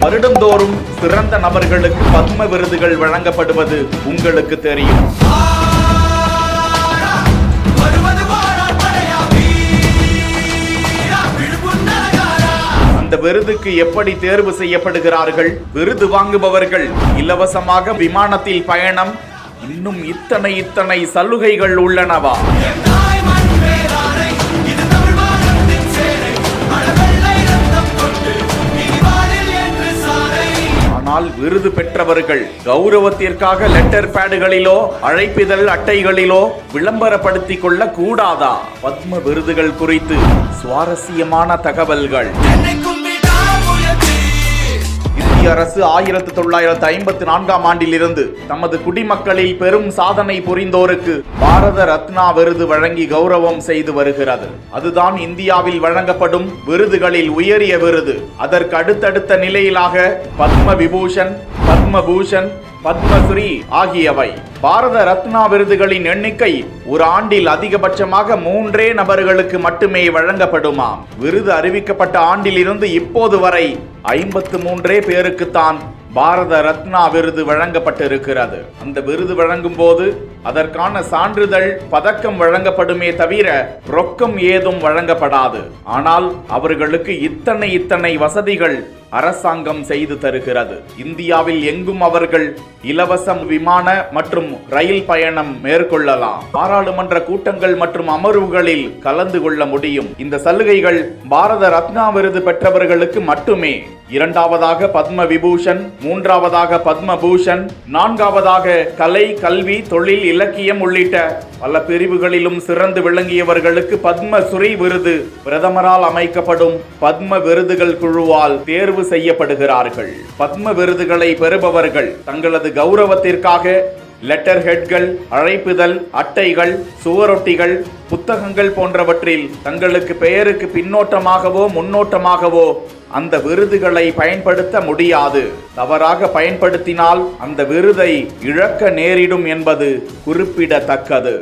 வருடந்தோறும் சிறந்த நபர்களுக்கு பத்ம விருதுகள் வழங்கப்படுவது உங்களுக்கு தெரியும். அந்த விருதுக்கு எப்படி தேர்வு செய்யப்படுகிறார்கள்? விருது வாங்குபவர்கள் இலவசமாக விமானத்தில் பயணம், இன்னும் இத்தனை சலுகைகள் உள்ளனவா? ஆனால் விருது பெற்றவர்கள் கௌரவத்திற்காக லெட்டர் பேடுகளிலோ அழைப்பிதழ் அட்டைகளிலோ விளம்பரப்படுத்திக் கொள்ள கூடாதா? பத்ம விருதுகள் குறித்து சுவாரஸ்யமான தகவல்கள். இந்திய அரசு 1954ஆம் ஆண்டிலிருந்து தமது குடிமக்களில் பெரும் சாதனை புரிந்தோருக்கு பாரத ரத்னா விருது வழங்கி கௌரவம் செய்து வருகிறது. அதுதான் இந்தியாவில் வழங்கப்படும் விருதுகளில் உயரிய விருது. அதற்கு அடுத்தடுத்த நிலையிலாக பத்ம விபூஷன், பத்மபூஷன், பத்மஸ்ரீ ஆகியவை. பாரத ரத்னா விருதுகளின் எண்ணிக்கை ஒரு ஆண்டில் அதிகபட்சமாக 3 நபர்களுக்கு மட்டுமே வழங்கப்படுமாம். விருது அறிவிக்கப்பட்ட ஆண்டிலிருந்து இப்போது வரை 53 பேருக்குத்தான் பாரத ரத்னா விருது வழங்கப்பட்டிருக்கிறது. அந்த விருது வழங்கும் போது அதற்கான சான்றிதழ், பதக்கம் வழங்கப்படுமே தவிர ரொக்கம் ஏதும் வழங்கப்படாது. ஆனால் அவர்களுக்கு இத்தனை வசதிகள் அரசாங்கம் செய்து தருகிறது. இந்தியாவில் எங்கும் அவர்கள் இலவசம் விமான மற்றும் ரயில் பயணம் மேற்கொள்ளலாம். பாராளுமன்ற கூட்டங்கள் மற்றும் அமர்வுகளில் கலந்து கொள்ள முடியும். இந்த சலுகைகள் பாரத ரத்னா விருது பெற்றவர்களுக்கு மட்டுமே. 2வதாக பத்ம விபூஷன், 3வதாக பத்மபூஷன், 4வதாக கலை, கல்வி, தொழில், இலக்கியம் உள்ளிட்ட பல பிரிவுகளிலும் சிறந்து விளங்கியவர்களுக்கு பத்மஸ்ரீ விருது பிரதமரால் அமைக்கப்படும் பத்ம விருதுகள் குழுவால் தேர்வு செய்யப்படுகிறார்கள். பத்ம விருதுகளை பெறுபவர்கள் தங்களது கௌரவத்திற்காக லெட்டர் ஹெட்கள், அழைப்புதல் அட்டைகள், சுவரொட்டிகள், புத்தகங்கள் போன்றவற்றில் தங்களுக்கு பெயருக்கு பின்னோட்டமாகவோ முன்னோட்டமாகவோ அந்த விருதுகளை பயன்படுத்த முடியாது. தவறாக பயன்படுத்தினால் அந்த விருதை இழக்க நேரிடும் என்பது குறிப்பிடத்தக்கது.